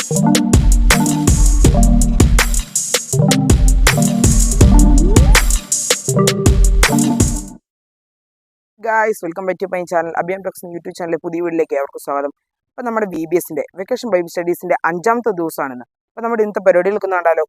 Guys, welcome back to my channel. Abhiyam talks YouTube ചാനലിലെ പുതിയ വീട്ടിലേക്ക് അവർക്ക് സ്വാഗതം. അപ്പോൾ നമ്മുടെ VBSന്റെ വെക്കേഷൻ ബൈബിൾ സ്റ്റഡീസിന്റെ 5ാമത്തെ ദിവസമാണിന്ന്. അപ്പോൾ നമ്മുടെ ഇന്നത്തെ പരിപാടികൾക്ക് കണ്ടാലോ.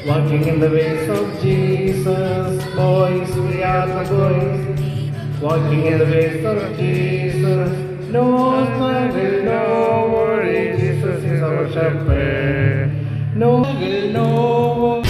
Walking in the ways of Jesus, boys, we are the boys. Walking in the ways of Jesus, no struggle, no worry, Jesus is our shepherd. No struggle, no worry.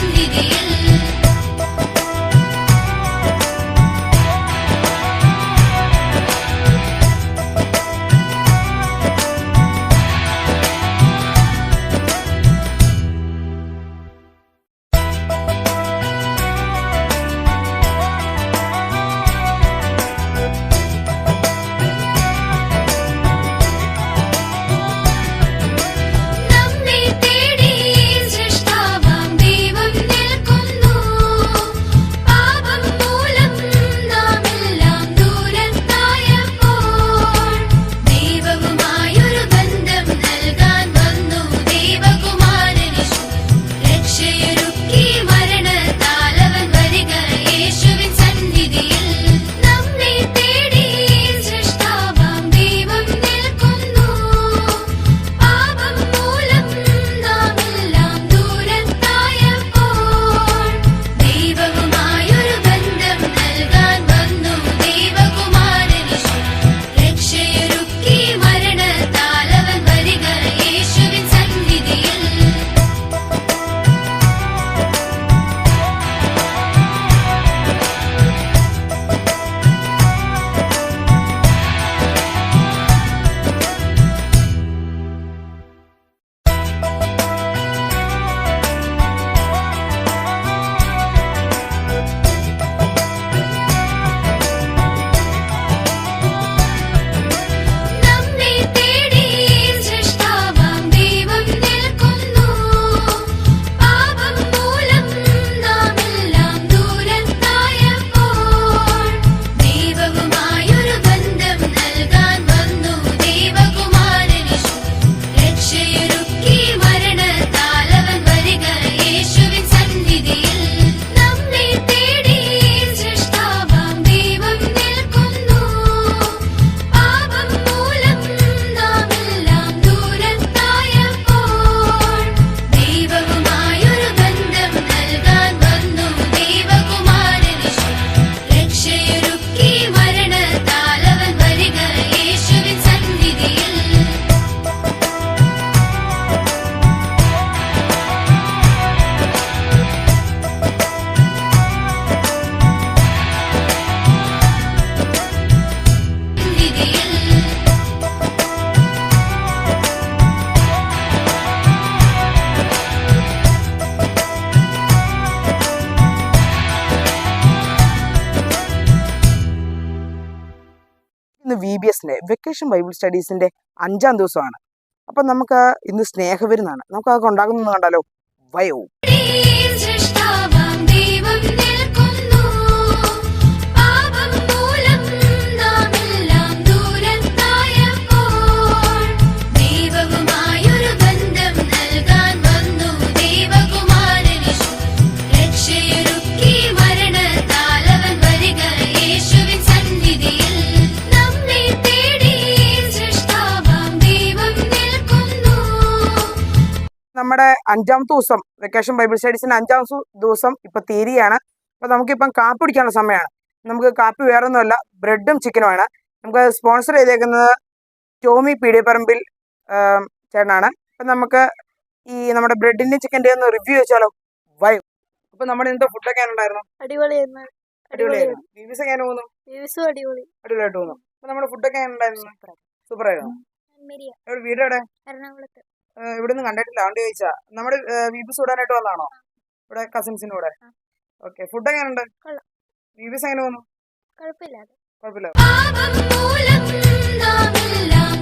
ഇന്ന് VBSന്റെ vacation Bible സ്റ്റഡീസിന്റെ 5ാം ദിവസമാണ്. അപ്പൊ നമുക്ക് ഇന്ന് സ്നേഹവിരുന്നാണ്. നമുക്ക് അതൊക്കെ ഉണ്ടാകുന്നത് കണ്ടാലോ. വയോ നമ്മുടെ 5ാമത്തെ ദിവസം വെക്കേഷൻ ബൈബിൾ സ്റ്റഡീസിന്റെ 5ാം ദിവസം ഇപ്പൊ തീരുകയാണ്. അപ്പൊ നമുക്കിപ്പം കാപ്പി കുടിക്കാനുള്ള സമയമാണ്. നമുക്ക് കാപ്പി വേറെ ഒന്നുമല്ല, ബ്രെഡും ചിക്കനുമാണ്. നമുക്ക് സ്പോൺസർ ചെയ്തേക്കുന്നത് ടോമി പീടിയപ്പറമ്പിൽ ചേട്ടനാണ്. അപ്പം നമുക്ക് ഈ നമ്മുടെ ബ്രെഡിന്റെ ചിക്കൻ്റെ ഒന്ന് റിവ്യൂ വെച്ചാലോ. വൈ അപ്പൊ നമ്മുടെ ഇന്നത്തെ ഫുഡൊക്കെ ഉണ്ടായിരുന്നു? അടിപൊളിയായിരുന്നു. അടിപൊളിയായിരുന്നു. ബീബീസ് എങ്ങനെ തോന്നുന്നു? വ്യൂസും അടിപൊളി. അടിപൊളിയായിട്ട് തോന്നുന്നു. അപ്പൊ നമ്മുടെ ഫുഡൊക്കെ ഉണ്ടായിരുന്നു? സൂപ്പർ ആയിരുന്നു. മെരിയ എവിടെ വീട് എവിടെ? എറണാകുളത്ത്. ഇവിടെ നിന്ന് കണ്ടിട്ടില്ല, അതുകൊണ്ട് ചോദിച്ചാ. നമ്മുടെ ബീബീസ് വിടാനായിട്ട് വന്നാണോ? ഇവിടെ കസിൻസിന്റെ കൂടെ. ഓക്കെ, ഫുഡ് എങ്ങനെയുണ്ട്? കൊള്ളാം. ബീബീസ് എങ്ങനെ തോന്നുന്നു? കുഴപ്പമില്ലാതെ. കുഴപ്പമില്ല. പാപം മൂലം നാമെല്ലാം